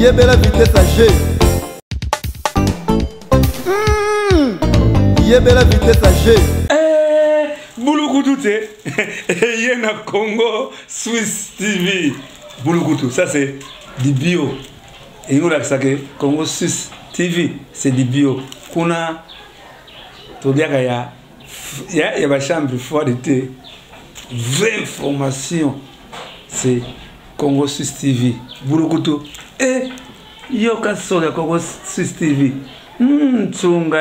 Yebela vitesse à G. Yebela vitesse à G. Bouloukoudou, il y a Congo Swiss TV. Bouloukoudou, ça c'est du bio. Et nous, Congo Swiss TV, c'est du bio. Kuna, il y a une chambre forte de vraie information. C'est Congo Swiss TV. Bouloukoudou. Et il y a un Congo Swiss TV. Tsunga.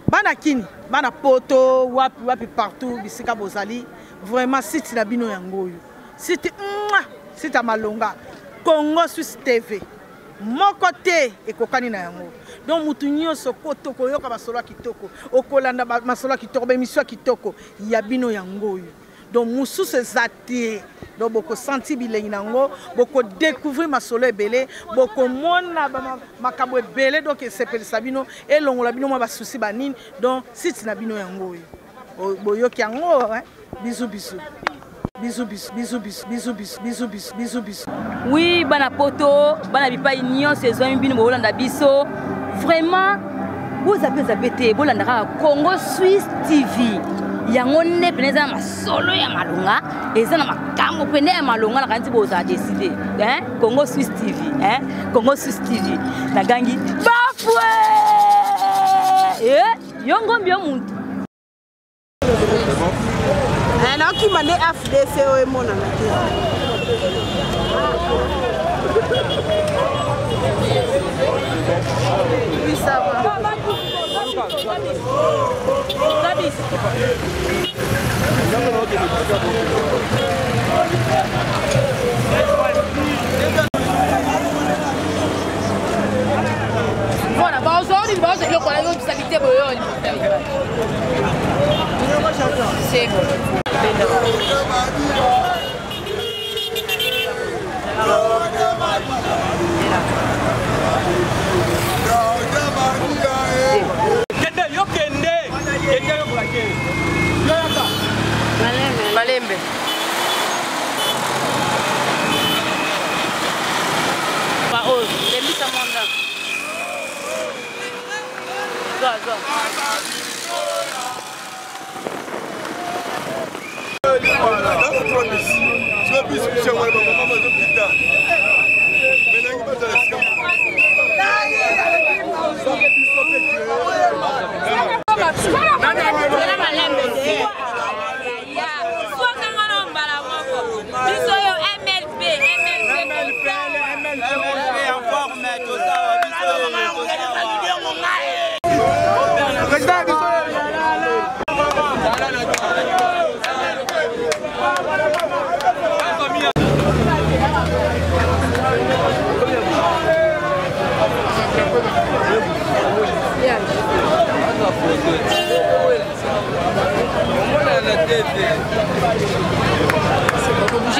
Bana kini, bana poto, wapi partout, bisika bozali, vraiment site na bino yangoyo. Site site malonga, Congo Swiss TV. Mon côté et kokani na yango. Donc mutu nyonso koto koyoka basolo kitoko, okolanda basolo kitoko, bemiswa kitoko, ya bino yangoyo. Donc musu se zati. Donc boko senti bilengi nango, boko découvrir ma solo belé, boko mona makabo belé donc c'est pel sabino et longola bino ma souci banine donc site na bino yango boyo ki yango hein bisous bisous. Bisous bisous bisous bisous bisous bisous bisous bisous bisous. Oui, bana poto, bana bipa union saison bino bolanda biso. Vraiment vous avez été bolanda Congo Swiss TV. Yango ne peneza masolo ya malonga eza na makambo pene ya malonga na kanti boza décider hein Congo Swiss TV hein Congo Swiss TV na gangi bafwe yongo mbio muntu na ki mane FDC o emona na oui ça va. Voilà, bah aujourd'hui, bah c'est le problème de stabilité boyo. C'est bon. Malembe. Pas ose, les mis à mandat. Go.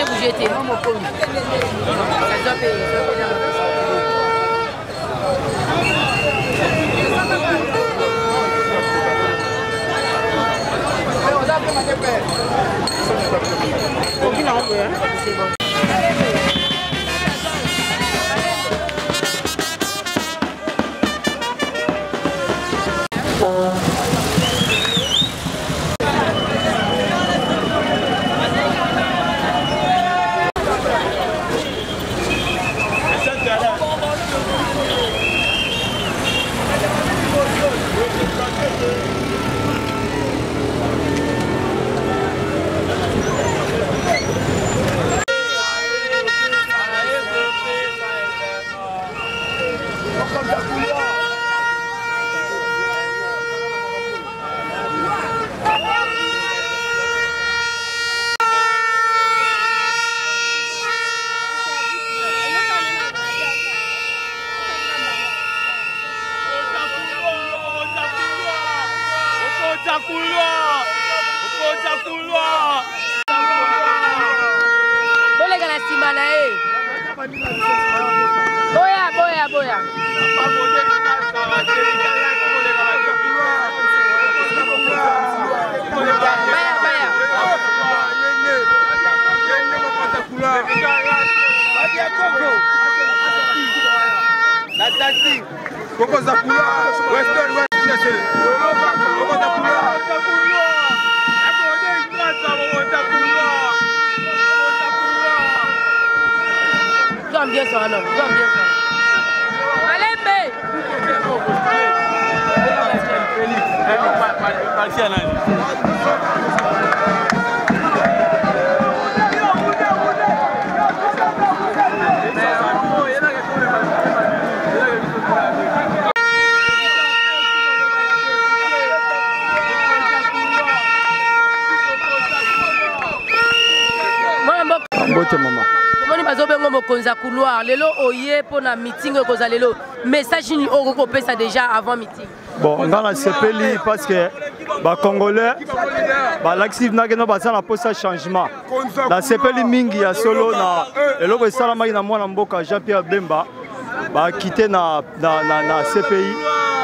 Bouger, t'es non mon con. C'est bon. Boya. Baya. Bien ça alors, bien ça. Allez, maman. Comment bazobengo mokonza couloir lelo oye pour na meeting koza lelo message ni oko pesa déjà avant meeting. Bon, dans la CPLI parce que les Congolais l'actif n'a pas poste changement. La CPLI mingi ya solo na eloko esalama na mwana mboka Jean-Pierre Bemba ba quitté na CPI.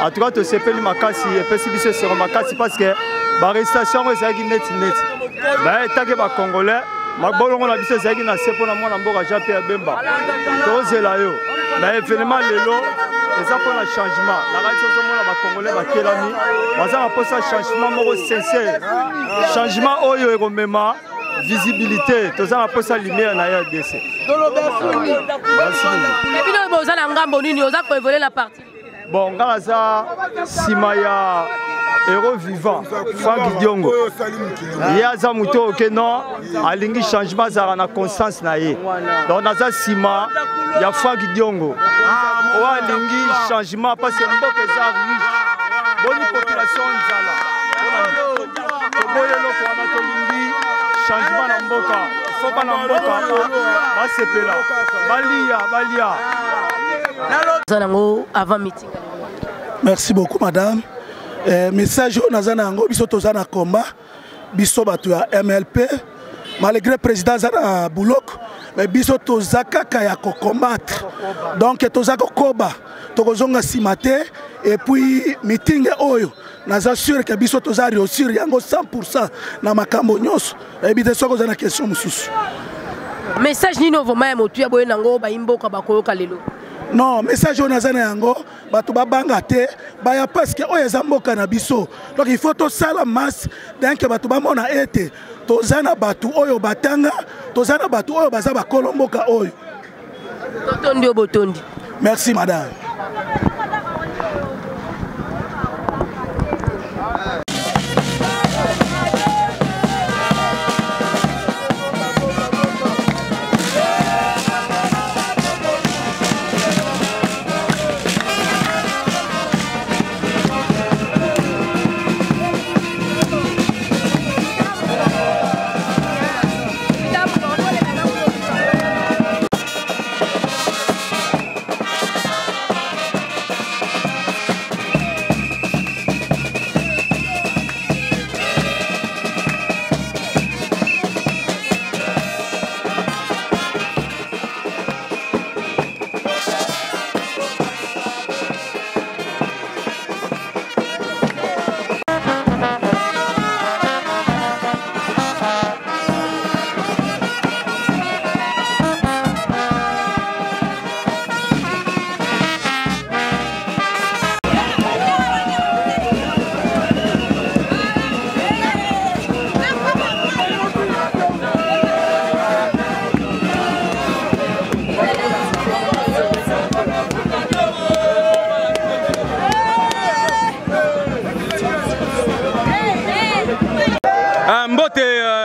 En tout cas to CPLI makasi et pesi biso sur makasi parce que ba arrestation ezaki net. Mais tant que ba Congolais mabolongo na biso ezaki na sepo na mwana mboka Jean-Pierre Bemba. Tozela yo. Mais événement lelo eza pour le changement. La radio de la Congolais va kelami. Baza pour ça changement moko sincère. Changement oyo ekomema visibilité. Toza pour ça lumière na RDC. Merci. Et puis nous boza na ngambo nini oza ko évoluer la partie. Bon, ngalaza simaya héros vivant Franck Diongo. Yaza muto ke non alingi changement za na conscience na ye. Donc naza sima ya Franck Diongo. Alingi changement parce que mboka eza riche. Bonne population nzala. Toboyelo ko na tolingi changement na mboka. Faut pas na mboka ba sepela. Balia. Avant meeting. Merci beaucoup madame. Message au Nazana Ango, biso tozana combat, biso batu ya MLP, malgré président Zana Boulok, mais biso tozaka kaya ko combattre. Donc tozaka koba, tokozonga simate et puis meeting oyo. Naza sûr que biso toza réussir yango 100% na makambo nyos. Et bité soko zana question mususu. Message ni novo ma motu ya boye nango ba imboka bakoyoka lelo. Non, message on a yango, batu babanga te, baya parce que oyo ezamboka na biso. Donc il faut to sala masse, donc batu bamona ete, tozana batu oyo batanga, tozana batu oyo baza ba kolomboka oyo. Totondi obotondi. Merci madame.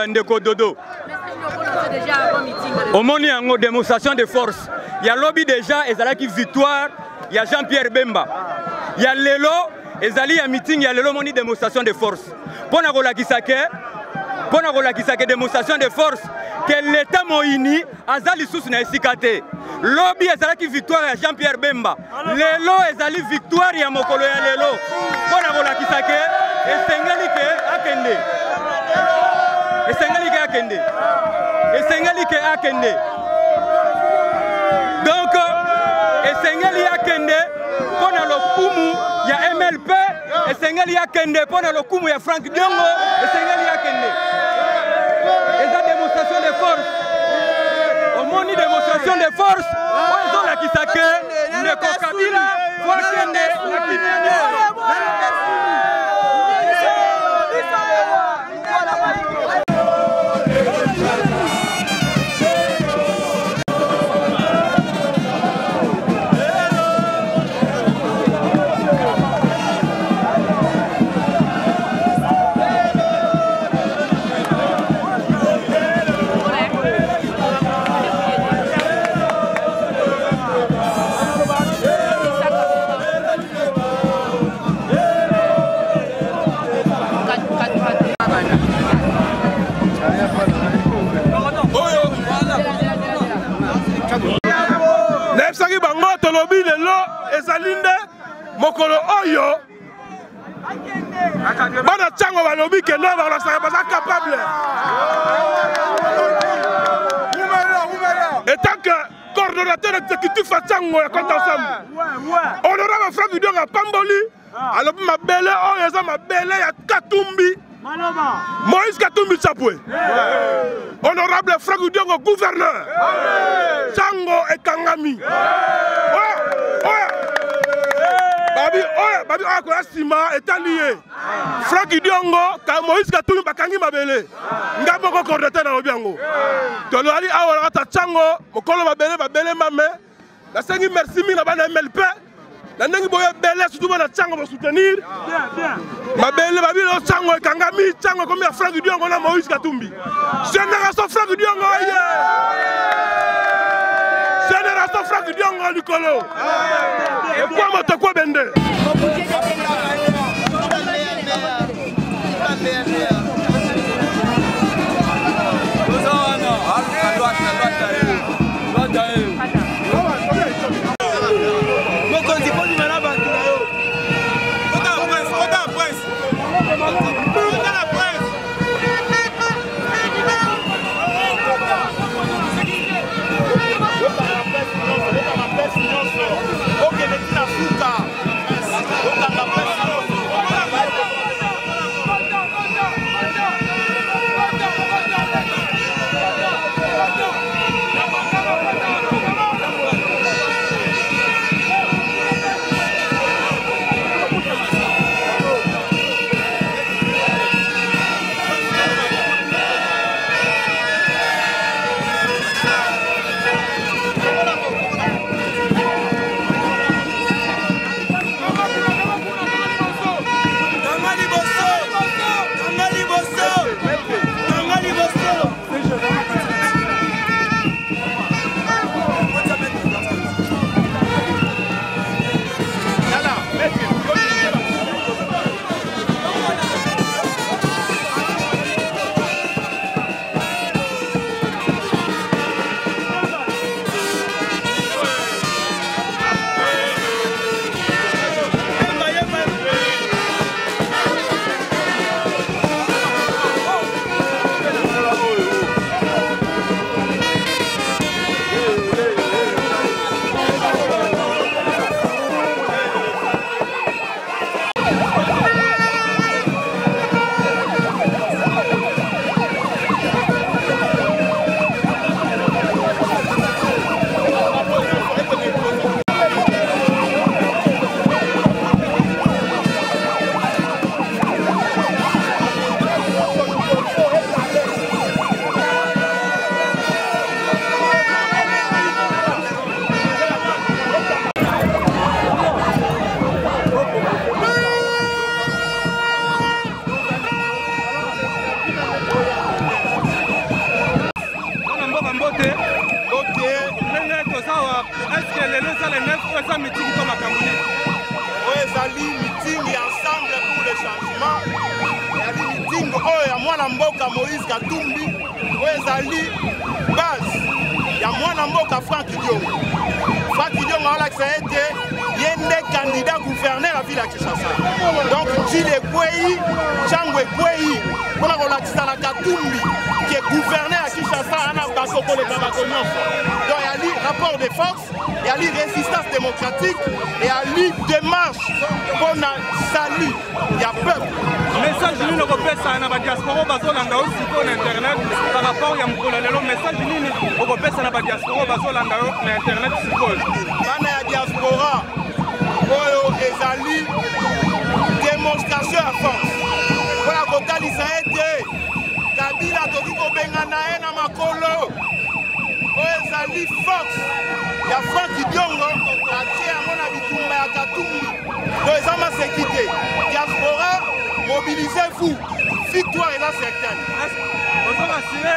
Ndeko Dodo. Au moment où démonstration de force, il y a lobby déjà et qui victoire, il y a Jean-Pierre Bemba. Il y a Lelo et Zali a meeting, il y a Lelo moni démonstration de force. Pour la démonstration de force que l'État moini a Zali sous na esikate. Lobby et qui victoire à Jean-Pierre Bemba. Lelo et Zali victoire ya mokolo ya Lelo. Pour la kisake et Sengali ke akende. Et Sengali ke akende. Donc, et Sengali akende pour le kumu ya MLP, et Sengali akende pour le kumu ya Franck Diongo, et Sengali akende. Et la démonstration de force. tomoni démonstration de force oyo ezolakisa ke ndeko Kabila wakende na kimia. Nebsaki bango tolobi lelo ezalinde mokolo oyo bana chango balobi ke no ba capable. Et tant que coordonnateur exécutif à Tchango ya compte ensemble. Honorable Franck Idonga Pamboli alobi mabele oyo eza mabele ya Katumbi. Moïse Katumbi Chapwe. Honorable Franck Idonga gouverneur. Tchango et Kangami. Babi oya koya sima est lié. Franck Idongo ka Moïse Katumbi bakangi mabele. Ngabo ko coordonnateur na lobiango. Tolali awala ta Tchango mokolo mabele mame. La sengi merci mi na bana MLP. La nengi boya bele surtout bana Tchango pour soutenir. Bien. Mabele babi lo Tchango Kangami Tchango comme ya Franck Idongo na Moïse Katumbi. Génération Franck Idongo Génération Franck Idongo Nicolo. Et quoi moto quoi bende. Moïse Katumbi, Wezali, base, il y a moins d'amboka Franck Idongo. Franck Idongo a été yende candidat gouverneur à la ville de Kinshasa. Donc, Chile Kwei, Changwe Kwei, pour la relaxation Katumbi, qui est gouverneur à Kinshasa, à Bakoko le Babakonyof. Donc, il y a eu rapport de force, il y a eu résistance démocratique, et il y a eu démarche pour la salut, il y a peuple. Message nini okopesa na ba diaspora bazolanda aussi ko na internet par rapport ya mokolo lelo message nini okopesa na ba diaspora kolakisa ete Kabila toki kobengana ye na makolo oyo ezali fox ya Frank Diongo atie yango na bitumba ya Katumbi oyo eza masekite diaspora mobilisez-vous victoire eza certaine. Vous avez assuré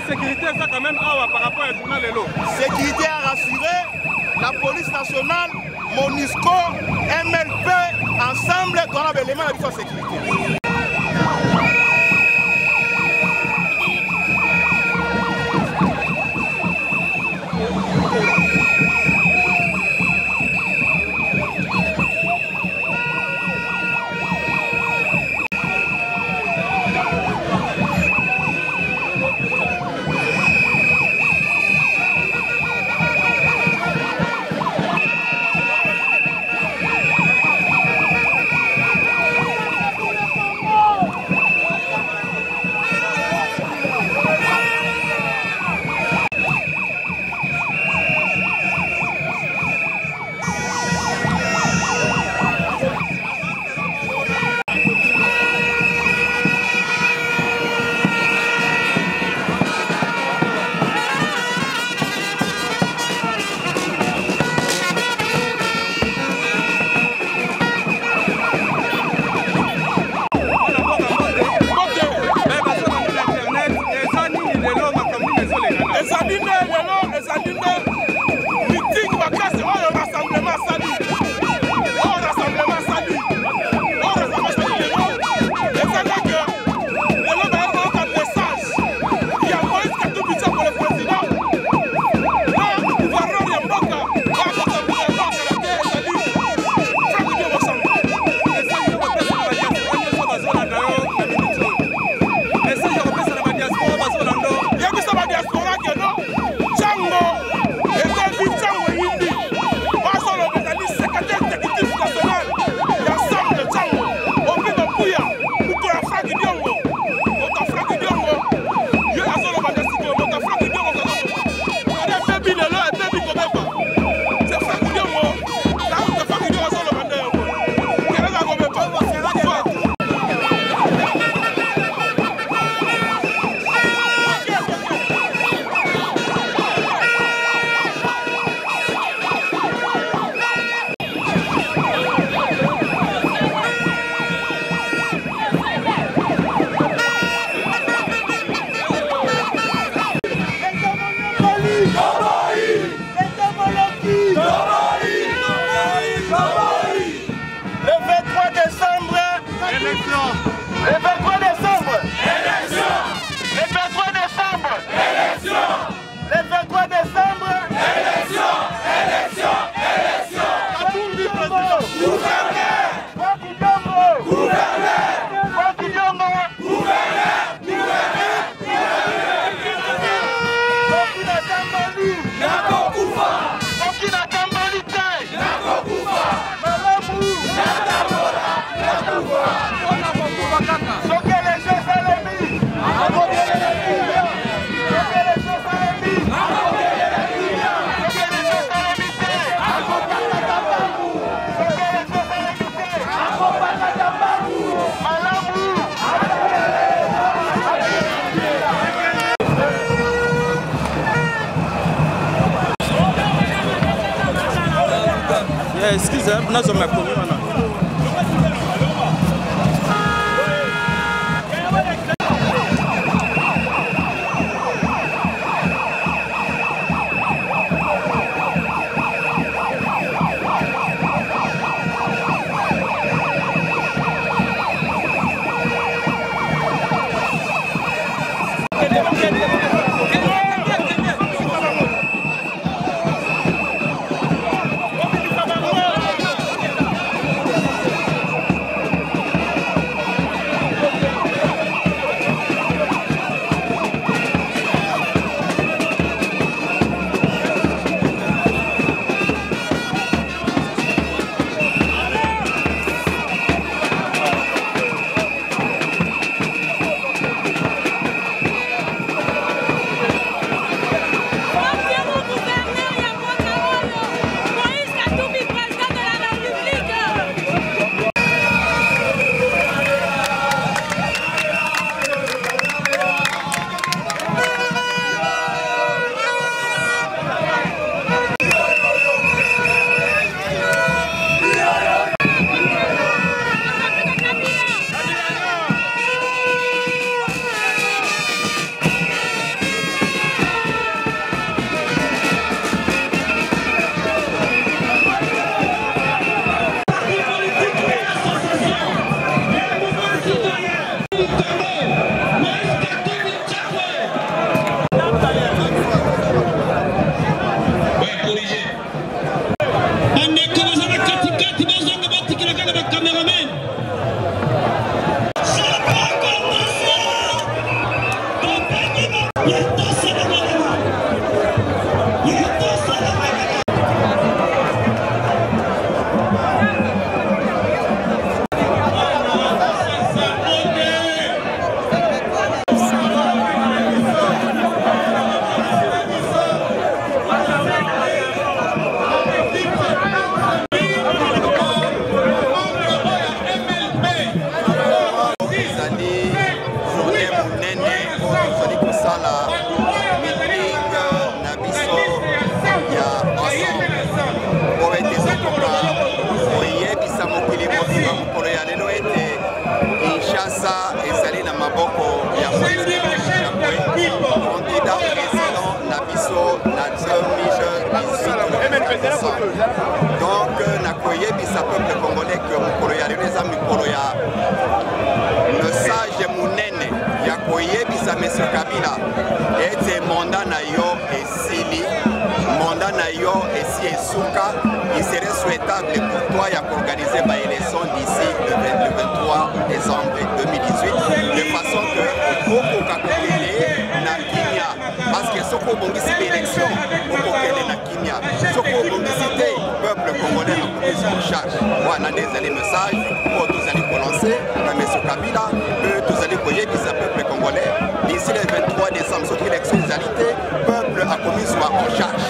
sécurité ça quand même par rapport à journal Lelo. Sécurité à rassurer la police nationale, MONUSCO, MLP ensemble qu'on a l'élément de la sécurité. Excusez, nous sommes commis maintenant. journée monene tozali kosala meeting na biso ya ensemble po ete ezokoka koyebisa mokili mobimba mokolo ya lelo ete Kinshasa ezali na maboko ya Moïse Katumbi candidat président na biso na 2018. Donc nakoyebisa peuple congolais que mokolo ya lelo eza mikolo ya message monene ya koyebisa Monsieur Kabila ete mandat na yo esili, mandat na yo esi esuka. Il serait souhaitable pour toi d'organiser ma élection d'ici le 23 décembre 2018 de façon que beaucoup de na Kimia, parce que ce qu'on bongisi l'élection, beaucoup de na Kimia, ce qu'on bongisi le peuple congolais a pris en charge. Voilà des messages pour tous les Congolais, M. Kabila, tous les Congolais, le peuple congolais, d'ici le 23 décembre, cette élection d'égalité, le peuple a commis soit en charge.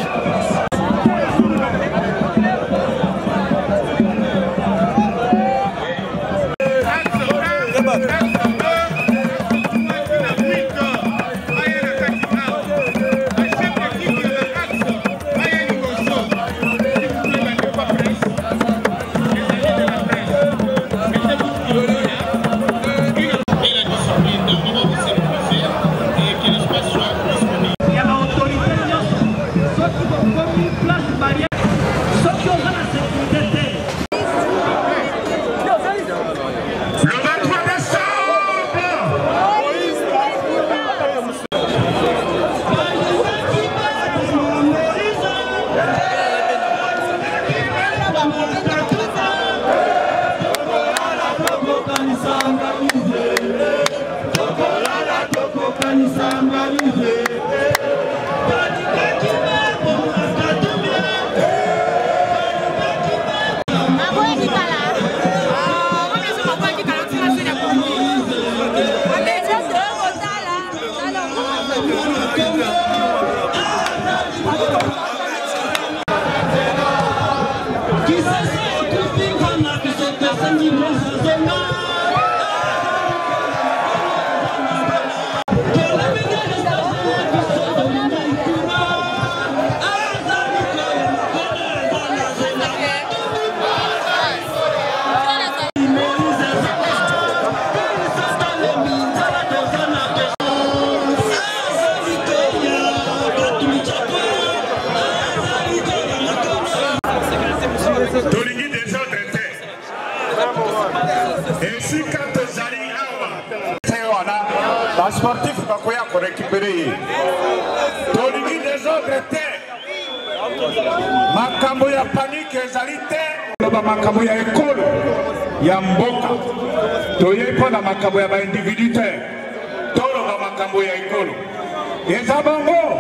Sportif bakoya ko récupérer tolingi des autres terres makambo ya panique ezalité ba makambo ya école ya mboka toyepa na makambo ya ba individuaire tolo ba makambo ya école eza bongo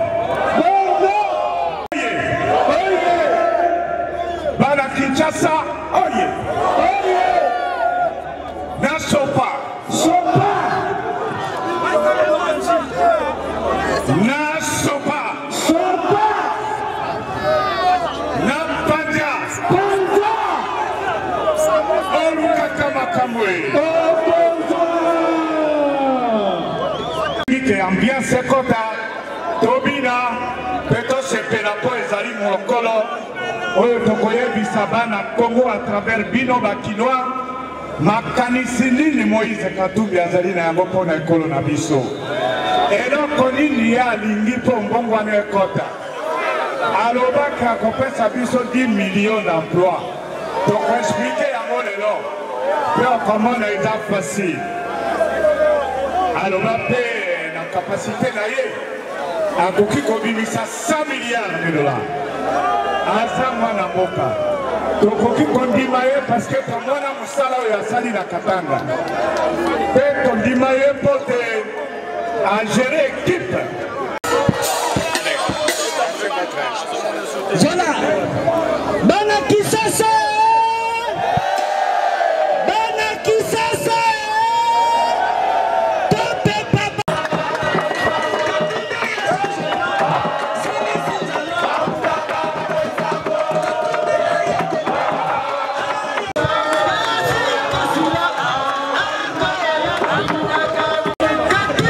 bana Kinshasa oye na sopa na sopa na panja oluka kama kamwe ite ambiance kota tobina peto sepela po ezali mokolo oyo tokoyebisa bana Congo à travers bino bakinois makanisi nini Moïse Katumbi azali na yango mpona ekolo na biso eloko nini ye alingi mpo mbongo wana ekota alobaka akopesa biso 10 millions d'emploi tokoexplike yango lelo mpe okomona eza facile aloba mpe na kapasité na ye akoki kobimisa 100 milliards de dollars aza mwana mboka tokoki kondima ye parce que tomona mosala oyo asali na Katanga mpe tondima ye mpo te à gérer équipe. Voilà. Bana Kisasa. Bana Kisasa. Tope papa. Katumbi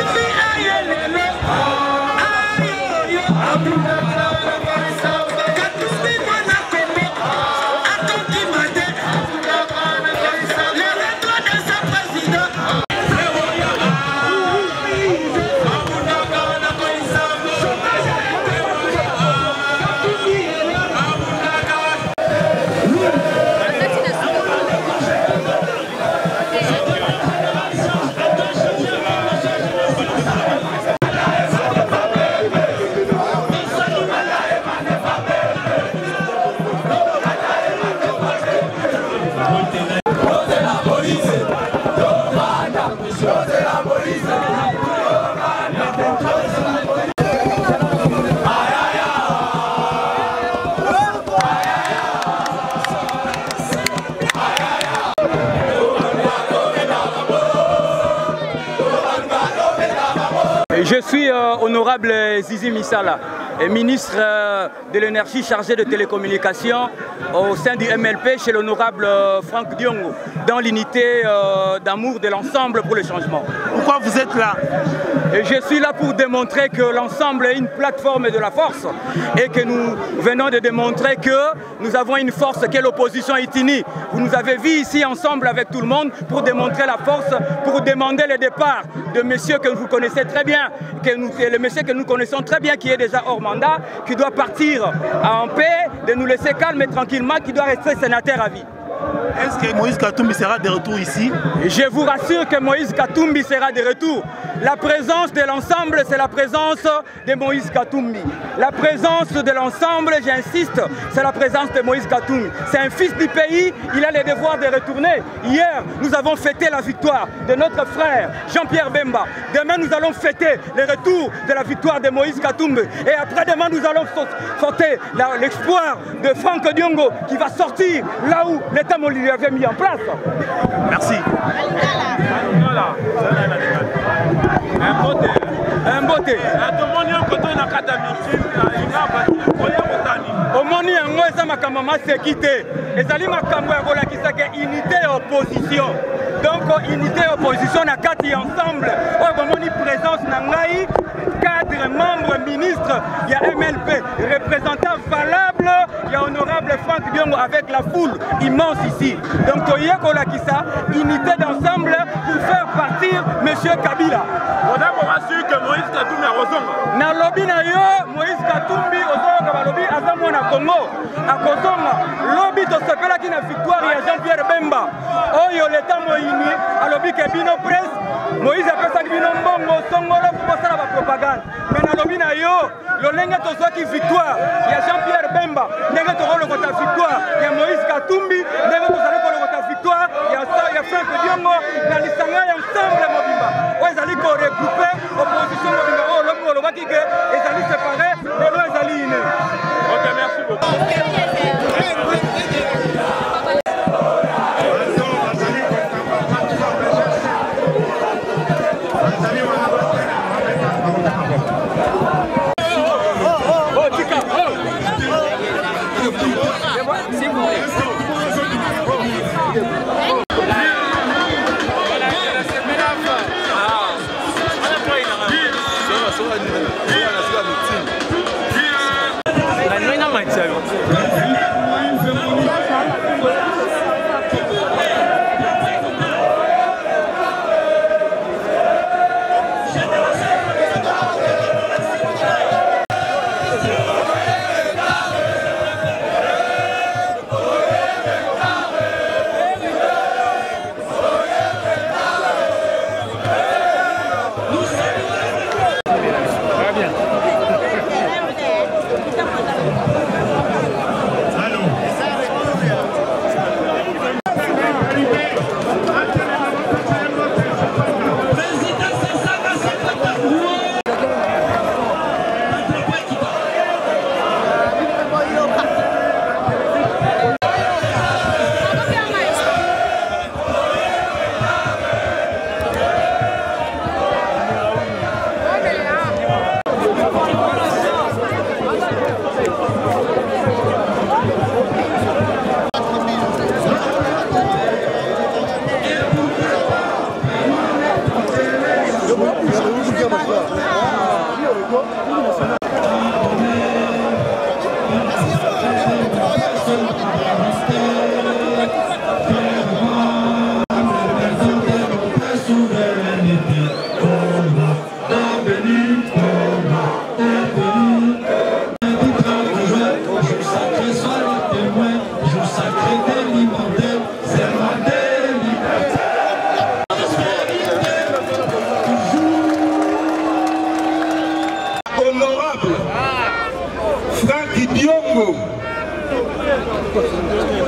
Je suis honorable Zizi Misala, ministre de l'énergie chargé de télécommunications au sein du MLP chez l'honorable Franck Diongo, dans l'unité d'amour de l'ensemble pour le changement. Pourquoi vous êtes là? Et je suis là pour démontrer que l'ensemble est une plateforme de la force et que nous venons de démontrer que nous avons une force qu'est l'opposition Itini. Vous nous avez vus ici ensemble avec tout le monde pour démontrer la force, pour demander le départ de monsieur que vous connaissez très bien, le monsieur que nous connaissons très bien qui est déjà hors mandat, qui doit partir en paix, de nous laisser calme et tranquillement, qui doit rester sénateur à vie. Est-ce que Moïse Katumbi sera de retour ici? Je vous rassure que Moïse Katumbi sera de retour. La présence de l'ensemble, c'est la présence de Moïse Katumbi. La présence de l'ensemble, j'insiste, c'est la présence de Moïse Katumbi. C'est un fils du pays, il a le devoir de retourner. Hier, nous avons fêté la victoire de notre frère Jean-Pierre Bemba. Demain, nous allons fêter le retour de la victoire de Moïse Katumbi. Et après-demain, nous allons fêter l'espoir de Franck Diongo qui va sortir là où l'État lui avait mis en place. Merci. Un beauté. Omoni yango eza makambo masekite. Ezali makambo ya kolakisa ke unité et opposition. Donc unité et opposition na kati ensemble. Oyo bomoni présence na ngai 4 membres ministres, il y a MLP, représentant valable, il y a honorable Franck Diongo avec la foule immense ici. Donc toye kolakisa unité d'ensemble pour faire partir monsieur Kabila. Na lobby na yo Moïse Katumbi ozonga balobi azamo na Congo akozonga lobby to sepela ki na victoire ya Jean-Pierre Bemba oyo l'État moyini alobi ke bino presse Moïse apesa bino mbongo songolo pour passer la propagande mais na lobby na yo lolenge tozwaki victoire ya Jean-Pierre Bemba ndenge tokolokota victoire ya Moïse Katumbi ndenge tozali kolokota victoire ya Franck Diongo na lisanga ya ensemble mobimba oyo ezali ko regrouper opposition mobimba oyo lobi olobaki ke ezali séparé lelo ezali ine. Ok, merci beaucoup.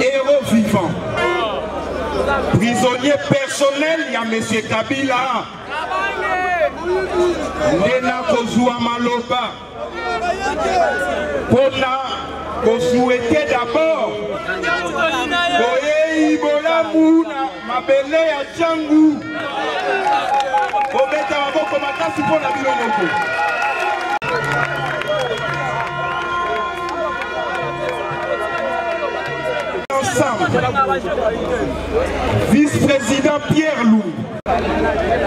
Héros vivant. Prisonnier personnel, il y a M. Kabila. Nena kozwa maloba. Pona kosouhaiter d'abord. Boyei bolamu na mabele ya changu. Kobeta maboko makasi pona bilonoko. Vice-président Pierre Lou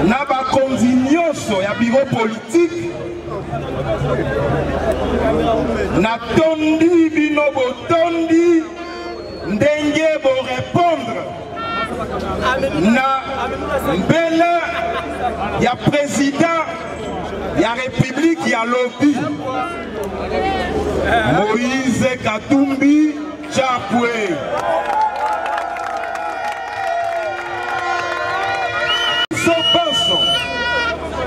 na bakonzi nyonso ya bureau politique natondi bino botondi ndenge borépondre na mbele ya président ya république ya lobi Moïse Katumbi Chapwe.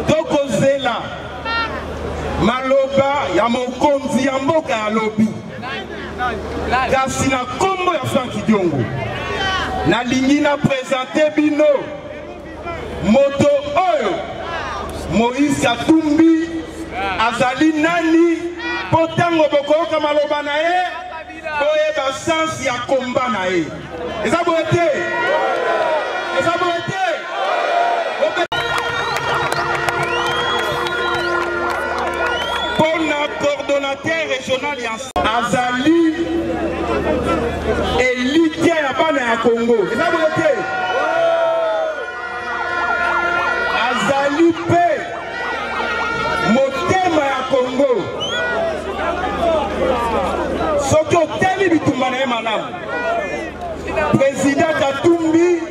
Tokozela maloba ya mokonzi ya mboka ya lobi kasi na kombo ya Frank Diongo nalingi na présente bino moto oyo Moïse Katumbi azali nani po tango bokoyoka maloba na ye boyeba sansi ya komba na ye eza boye te eza boye te. Coordonnateur régional Azali élite ya bana ya Congo. Azali pe motema ya Congo. Soki oteli bitumba na ye malamu. Président Katumbi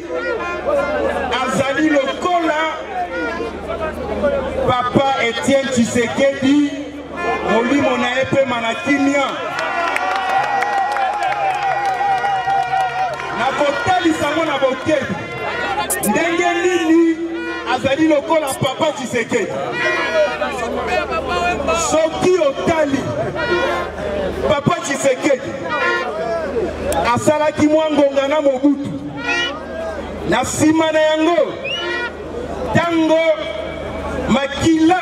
azali lokola Papa Etienne Tshisekedi molimo na ye mpe manakimia nakotalisa ngo na bokebi ndenge nini azali lokola Papa Tshisekedi. Soki otali Papa Tshisekedi asalaki mwa ngonga na Mobutu na nsima na yango tango makila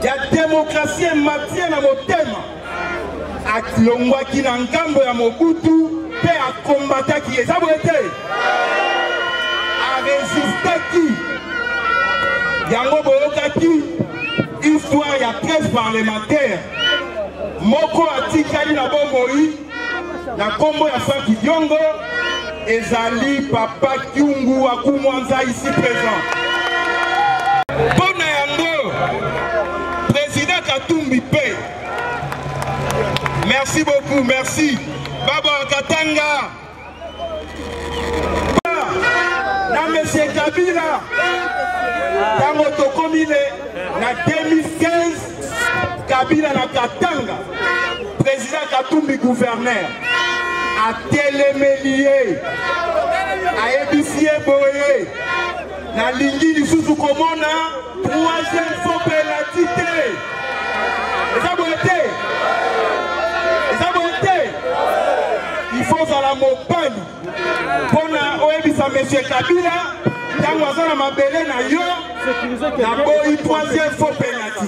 ya demokrasia matie na motema atlongwaki na ngambo ya Mobutu pe akombataki eza boye te aresistaki yango boyokaki histoire ya 13 parlementaire moko atikali na bomoi na kombo ya Frank Diongo ezali Papa Kyungu Akumwanza ici présent. Bona yango Président Katumbi P. Merci beaucoup, merci. Baba Katanga. Na Monsieur Kabila. Tango tokomile na 2015 Kabila na Katanga. Président Katumbi gouverneur. A télémélié. A ébicié boye. Na lingi lisusu komona. Troisième fois pénalité. Eza boyete. Eza boyete. Il faut à la mopani. Pona oebisa Monsieur Kabila. Tango aza na mabele na yo. Na boyi troisième fois pénalité.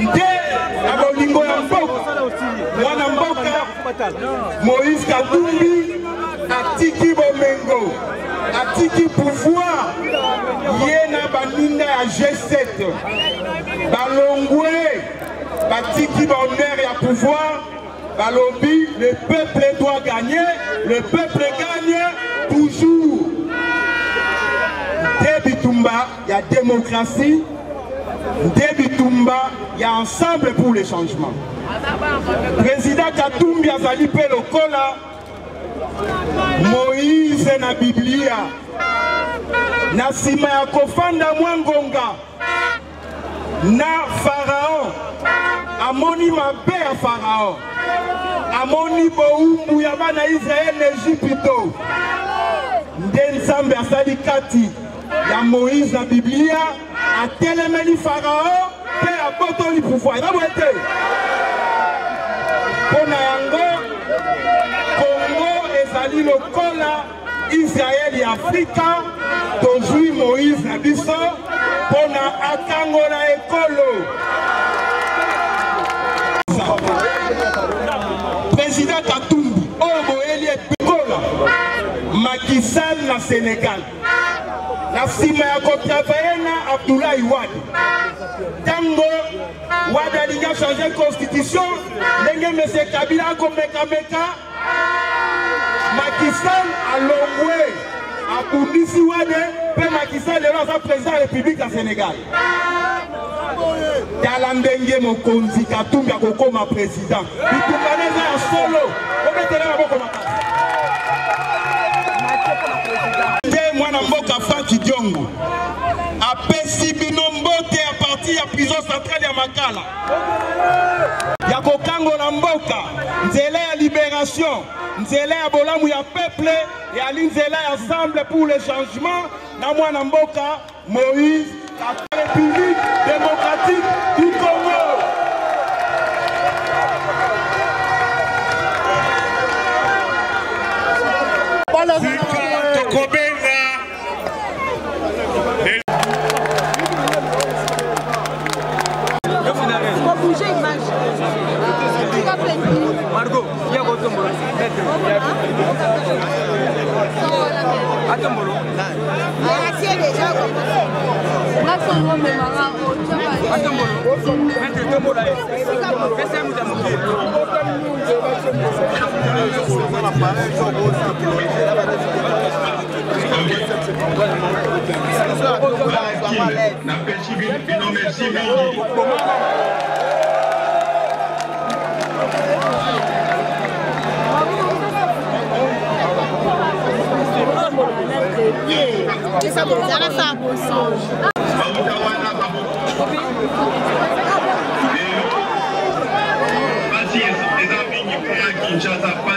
Nde na bolingo ya mboka. Mwana mboka Moïse Katumbi atiki bomengo. Atiki pouvoir yena baninga ya G7 balongwe batiki honneur ya pouvoir balobi le peuple doit gagner, le peuple gagne toujours. Debitumba ya démocratie, Debitumba ya ensemble pour le changement. Président Katumbi azali pe lokola Moïse na Biblia na sima ya kofanda mwangonga na Pharaon amoni mabe ya Pharaon amoni boumbu ya bana Israël Egypto nde Nzambe asali kati ya Moïse na Biblia atelemeli Pharaon pe abotoli pouvoir na boete pona yango Congo ezali lokola Israël et Afrika tozui Moïse na biso pona akangola ekolo. Président Katumbi, Obo Elie Pekola, Macky Sall na Sénégal. La sima ya kotravaye na Abdoulaye Wade. Tango Wade a changé la constitution. Ndenge M. Kabila a meka. Macky Sall a longwe. A Bundisi Wade. Pe Macky Sall est le président de la République du Sénégal. Talandenge Mokonzi Katumbi a kokoma président. Bitumbaneza ya solo. Ometele na boko makasi. Mwana mboka Franck Diongo apesi bino mbote a partir ya prison centrale ya Makala ya kokangola mboka nzela ya libération nzela ya bolamu ya peuple ya nzela ya ensemble pour le changement na mwana mboka Moïse la République démocratique du Congo. Margot, viens au tombeau. Attends, déjà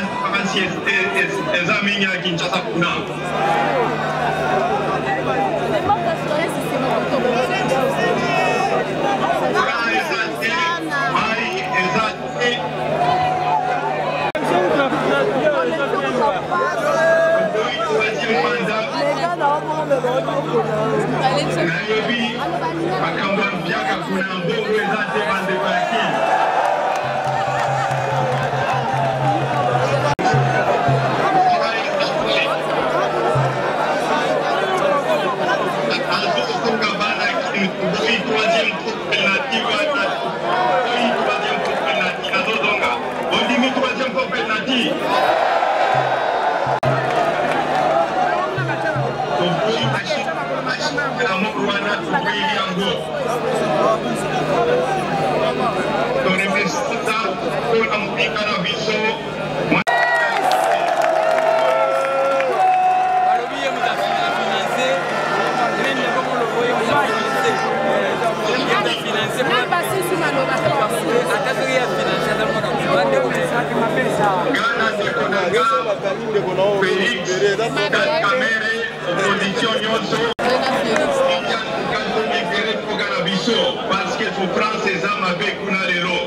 parce qu'il faut prendre ses armes avec Kunalelo.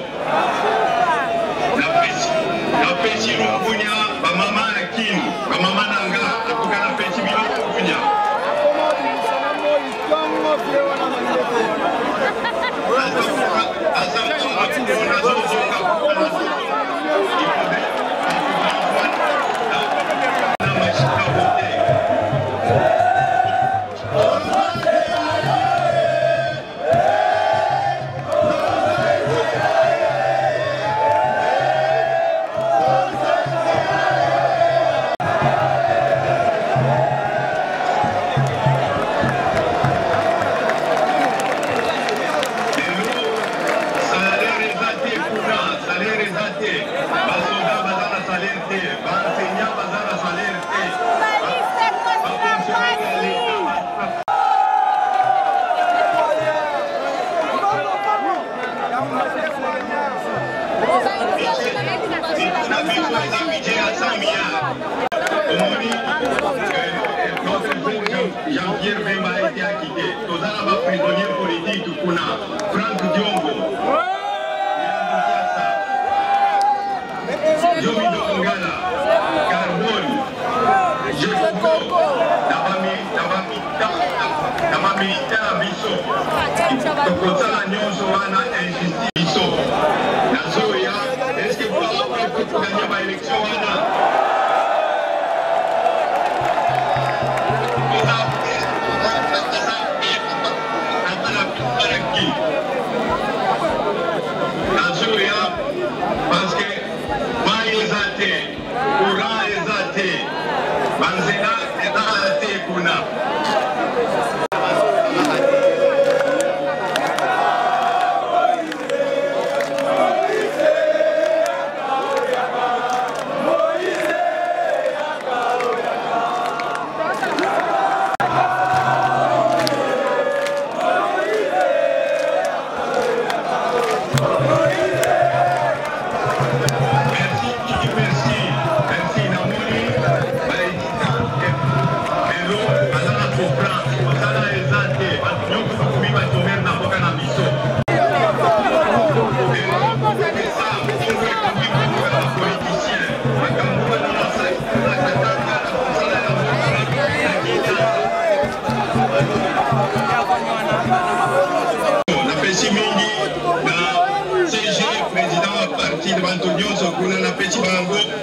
La pêche Lumbunya, ma maman Akin, ma maman Nanga, la pêche Lumbunya. Jean-Pierre Bemba a été acquitté. Tozana va prisonnier politique Kuna, Franck Diongo, Jomi Dongala, Carbone, Joko, Nabami, Nabami, Bisso. kosala nyonso wana injustice biso nazoya eske kokokanya baélection wana nazoya parce que mai eza te courant eza te banzela ezala te kuna.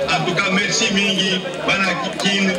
En tout cas, merci mingi, bana kikine.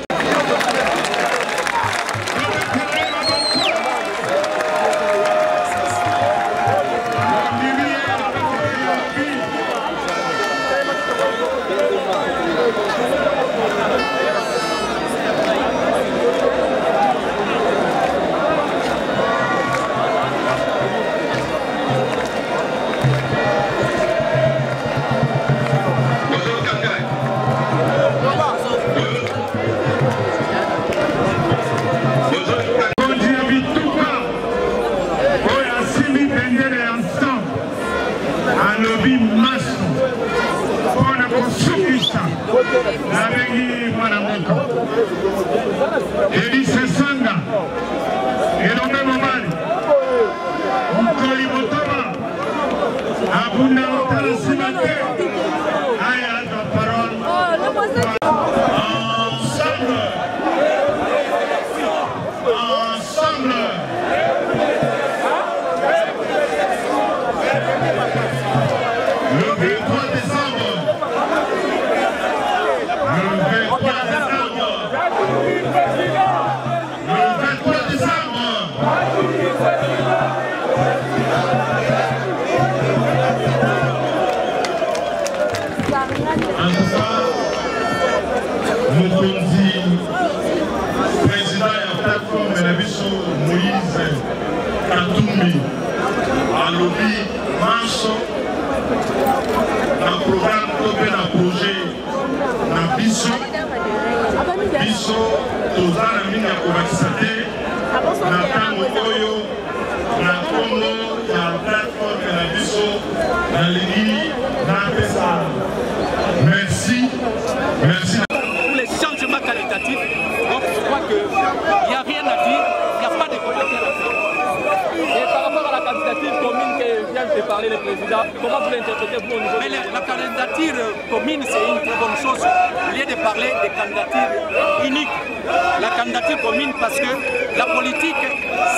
Merci. Merci. Pour les changements qualitatifs, donc je crois qu'il n'y a rien à dire, il n'y a pas de commentaires à faire. Et par rapport à la candidature commune que vient de parler le président, comment vous l'interprétez vous au niveau de la candidature commune, c'est une très bonne chose. Au lieu de parler de candidature unique, la candidature commune, parce que la politique,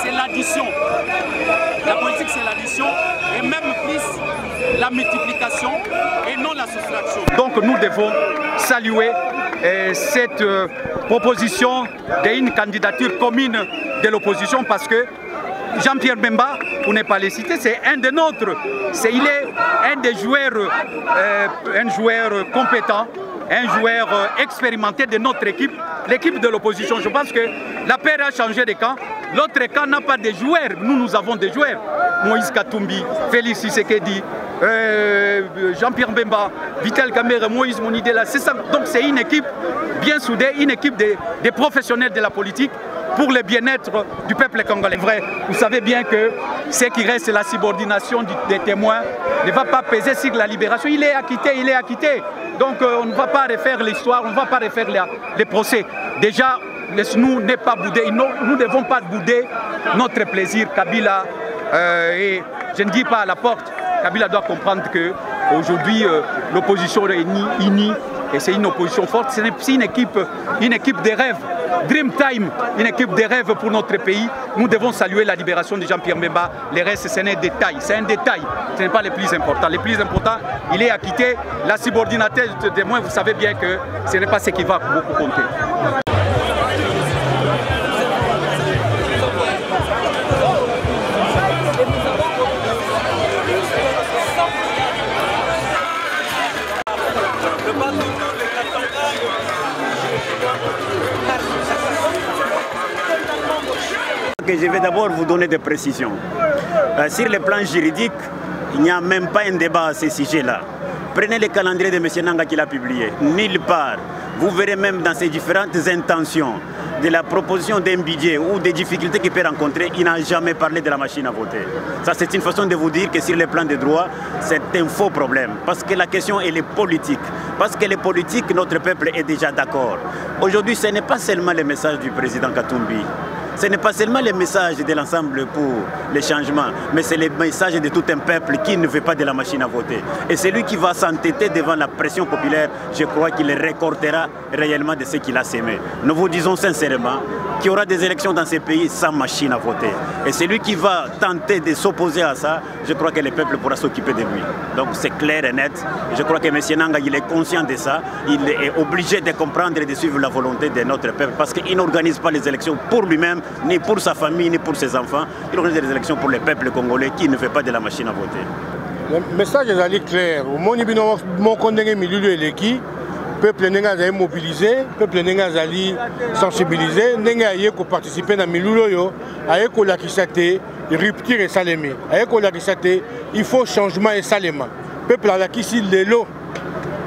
c'est l'addition. La politique, c'est l'addition et même plus la multiplication et non la soustraction. Donc nous devons saluer cette proposition d'une candidature commune de l'opposition parce que Jean-Pierre Bemba, pour ne pas le citer, c'est un de nôtres. Il est un des joueurs, un joueur compétent, un joueur expérimenté de notre équipe, l'équipe de l'opposition. Je pense que la paire a changé de camp. L'autre camp n'a pas de joueurs. Nous avons des joueurs. Moïse Katumbi, Félix Tshisekedi, Jean-Pierre Bemba, Vital Kamerhe, Moïse Monidela. Donc c'est une équipe bien soudée, une équipe des professionnels de la politique pour le bien-être du peuple congolais. Vrai, vous savez bien que ce qui reste, la subordination des témoins, ne va pas peser sur la libération. Il est acquitté, il est acquitté. Donc on ne va pas refaire l'histoire, on ne va pas refaire les procès. Déjà, laisse-nous ne pas bouder, nous ne devons pas bouder notre plaisir. Kabila, et je ne dis pas à la porte, Kabila doit comprendre qu'aujourd'hui l'opposition est unie et c'est une opposition forte. C'est une équipe de rêve. Dream Time, une équipe de rêve pour notre pays. Nous devons saluer la libération de Jean-Pierre Bemba. Le reste, c'est un détail. C'est un détail. Ce n'est pas le plus important. Le plus important, il est acquitté. La subordination, de moins, vous savez bien que ce n'est pas ce qui va beaucoup compter. Je vais d'abord vous donner des précisions. Sur le plan juridique, il n'y a même pas un débat à ce sujet-là. Prenez le calendrier de M. Nanga qu'il a publié. Nulle part. Vous verrez même dans ses différentes intentions de la proposition d'un budget ou des difficultés qu'il peut rencontrer, il n'a jamais parlé de la machine à voter. Ça, c'est une façon de vous dire que sur le plan des droits, c'est un faux problème. Parce que la question, elle est politique. Parce que les politiques, notre peuple est déjà d'accord. Aujourd'hui, ce n'est pas seulement le message du président Katumbi. Ce n'est pas seulement le message de l'ensemble pour les changements, mais c'est le message de tout un peuple qui ne veut pas de la machine à voter. Et celui qui va s'entêter devant la pression populaire, je crois qu'il récoltera réellement de ce qu'il a sémé. Nous vous disons sincèrement qu'il y aura des élections dans ces pays sans machine à voter. Et celui qui va tenter de s'opposer à ça, je crois que le peuple pourra s'occuper de lui. Donc c'est clair et net. Et je crois que M. Nanga, il est conscient de ça. Il est obligé de comprendre et de suivre la volonté de notre peuple parce qu'il n'organise pas les élections pour lui-même, ni pour sa famille, ni pour ses enfants. Il organise des élections pour le peuple congolais qui ne fait pas de la machine à voter. Le message est clair. Au moment où le peuple n'est mobilisé, le peuple n'est sensibilisé, n'est pas participer à Miluloyo, à rupture et salémé. Il faut changement et saléma. Le peuple a quitté l'élo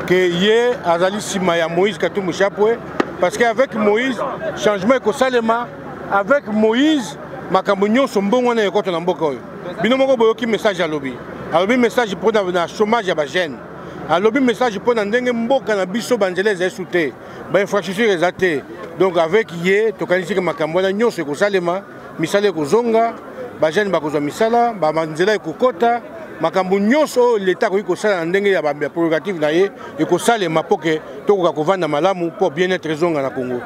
que hier Azali Simaya Moïse Katumbi Chapoué, parce qu'avec Moïse, changement et saléma, avec Moïse, Makambounion sont bons on est contre Nambokoy. Binomoko boyoki message à lobby. À lobby message pour le chômage à Bajen. À lobby message pour n'andenge mboka na biso banzelez esouté. Ba infrastructure exaté. Donc avec hier, to kanisi que Makambona nyonso ko salema, misale ko zonga, Bajen ba ko zo misala, ba manzela ko kota, makambo nyonso l'état ko sala ndenge ya ba prérogative na ye et ko salema poke to ko vanda malamu pour bien-être zonga na Congo.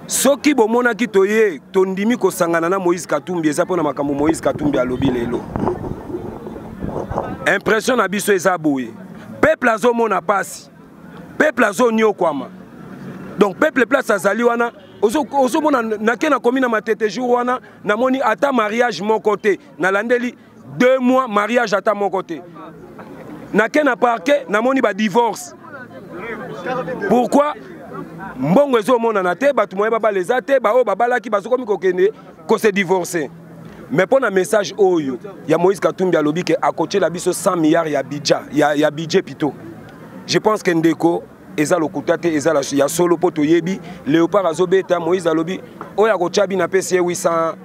Soki bomona ki toye tondimi ko sangana na Moïse Katumbi eza pona makambo Moïse Katumbi alobi lelo. Impression na biso eza boye. Peuple azo mona pasi. Peuple azo nyokwama. Donc peuple place azali wana ozo mona nakena komina matete jour wana na moni ata mariage mon côté na landeli 2 mois mariage ata mon côté. Nakena parquet na moni ba divorce. Pourquoi? Mbongo ezo mona na te batu moye baba les ate ba o babalaki bazokomi kokende ko se divorcer. Mais pour un message oyo ya Moïse Katumbi alobi ke akoche la biso 100 milliards ya budget pito. Je pense que ndeko eza lokutate eza la ya solo poto yebi Léopard azobeta Moïse alobi oya kocha bi na pesi 800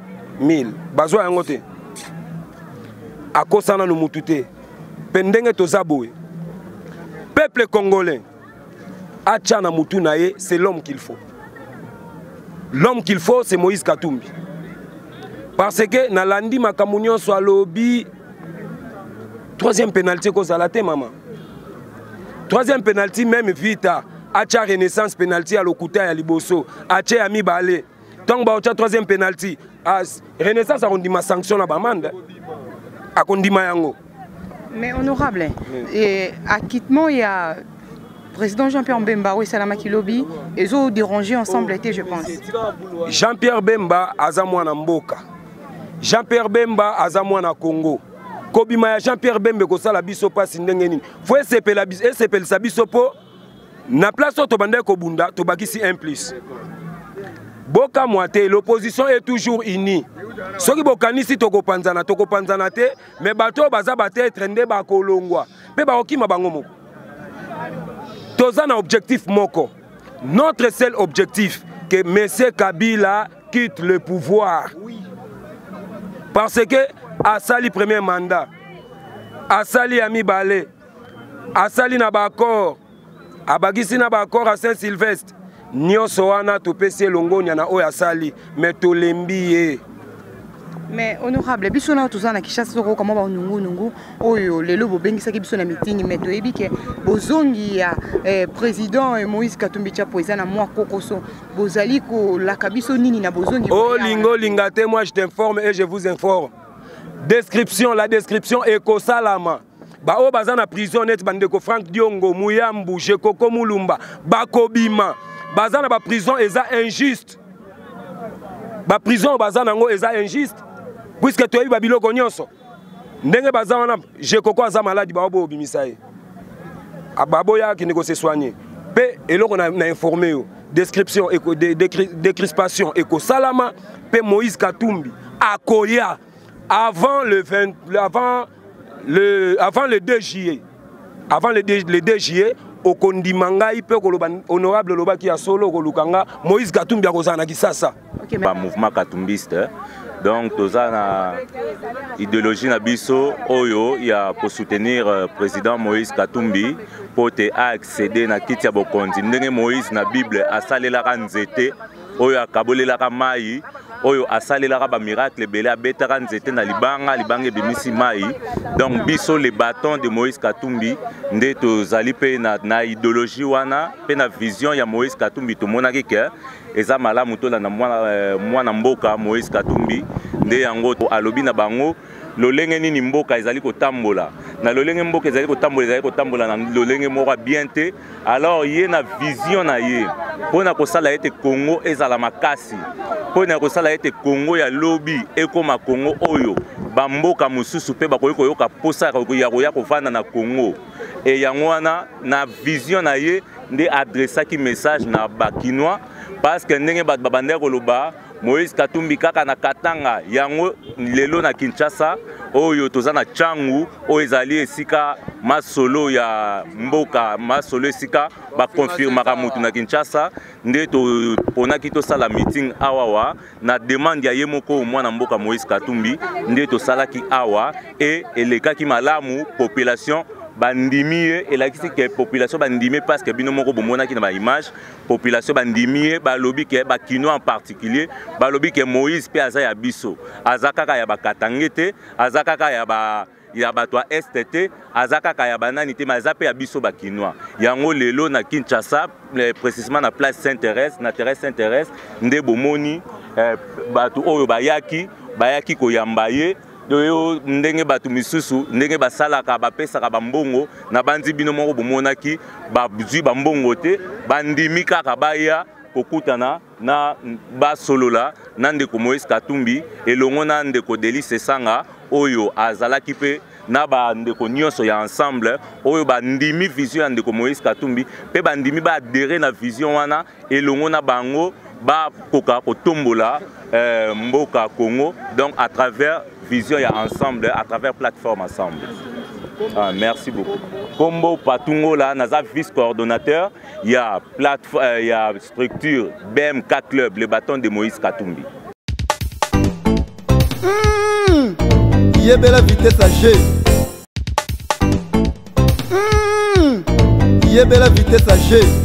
000 bazwa yango te. Akosana no mutute. Pendenge tozaboe. Peuple congolais Achana Moutunaye, c'est l'homme qu'il faut. L'homme qu'il faut, c'est Moïse Katumbi. Parce que Nalandi Makamounion soit lobby. 3e pénalty cause à la thé, maman. 3e pénalty, même Vita. Acha Renaissance pénalty à l'Okuta et à Liboso. Acha Ami Balé. Tant que 3e pénalty. Renaissance a rendu ma sanction à Bamanda. A rendu ma yango. Mais honorable, acquittement, il y a. Président Jean-Pierre Bemba, oui, Salama Kilobi, ils ont dérangé ensemble l'été, je pense. Jean-Pierre Bemba, Azamouana Mboka. Jean-Pierre Bemba, Azamouana Congo. Kobima Jean-Pierre Bemba, Kosala Biso Pass Ndengeni. Faut essayer sa bisopo. Na place au Tobanda Kobunda, Tobakisi 1+. Boka Moite, l'opposition est toujours unie. Ce qui bokani si Toko Panzana te, mais bato bazabate trende ba Kolongwa. Pe ba okima bangomo. Toza na objectif moko. Notre seul objectif, que M. Kabila quitte le pouvoir. Parce que Asali premier mandat, Asali Ami Balé, Asali Nabakor, Abagisi Nabakor à Saint-Sylvestre, Nyoso wana topesi longo nyana oyo Asali, mais tolembi. Mais honorable, biso na tout ça na Kinshasa ko comment ba nungu oyo lelo bo bengi saki biso na meeting mais to yebi ke bozongi ya président Moïse Katumbi Tchapo ezana moi kokoso bozali ko la kabiso nini na bozongi. Oh lingo lingate, moi je t'informe et je vous informe. Description, la description est Kosalama. Ba o bazana prison net bandeko Frank Diongo, Muyambu, Jekoko Mulumba, Bakobima. Bazana ba prison eza injuste. Ba prison bazana ngo eza injuste. Puisque tu as eu Babiloko nyonso. Ndenge bazana Jekoko aza malade ba obo bimisa ye. Ababoya qui ne se soigner. Pe eloko na informé yo. Description et décrispation et Kosalama pe Moïse Katumbi akoya avant le 2 juillet. Avant le 2 juillet, au Kondimanga, il peut honorable Lobaki à Solo, Kolukanga, Moïse Katumbi à Rosana Kisasa. Pas mouvement katumbiste. Donc, tout ça, na idéologie Nabiso, Oyo, il y a pour soutenir le président Moïse Katumbi pour accéder à Kitia Bokondi. Moïse, na Bible, a salé la ranzete, Oyo a kabolé la ramaï. Oyo asali la ba miracle belé a betara nzete na libanga bimisi mai. Donc biso les bâtons de Moïse Katumbi nde to zali pe na idéologie wana pe na vision ya Moïse Katumbi to monaki ke eza malamu to na mwana mboka Moïse Katumbi nde yango alobi na bango lolenge nini mboka ezali kotambola na lolenge mboka ezali kotambola na lolenge moko bien te. Alors ye na vision na ye pona kosala ete Congo ezala makasi pona kosala ete Congo ya lobby ekoma Congo oyo bamboka mususu pe bakoki koyoka posa ya koya kofanda na Congo e yango wana na vision na ye nde adressaki message na bakinois parce que ndenge bat babandeko koloba Moïse Katumbi kaka na Katanga yango lelo na Kinshasa oyo toza na Changu oyo ezali esika masolo ya mboka masolo esika ba confirmera mutu na Kinshasa nde to ponaki to sala meeting awawa na demande ya ye moko mwana mboka Moïse Katumbi nde to salaki awa et elekaki malamu population bandimie et la population bandimie parce que bino moko bomona ki na ba image population bandimie ba lobby ke ba kino en particulier ba lobby ke Moïse pe aza ya biso azakaka ya ba katangete azakaka ya ba to STT azakaka ya banani te maza pe ya biso ba kinois yango lelo na Kinshasa précisément na place Saint-Thérèse na Thérèse Saint-Thérèse nde bomoni batu oyo bayaki koyamba ye doyo ndenge batu misusu ndenge basalaka bapesaka bambongo na bandi bino moko bomonaki bazwi bambongo te bandimi kaka baya kokutana na basolola na ndeko Moïse Katumbi elongo na ndeko Delice Sanga oyo azalaki pe na bandeko nyonso ya ensemble oyo bandimi vision ya ndeko Moïse Katumbi pe bandimi ba adhérer na vision wana elongo na bango ba koka kotombola mboka Congo donc à travers vision ya ensemble à travers plateforme ensemble. Ah, merci beaucoup. Combo Patungo là, naza vice coordonnateur, il y a plateforme, il y a structure BMK Club, le bâton de Moïse Katumbi. Yebela vitesse à G. Yebela vitesse à G.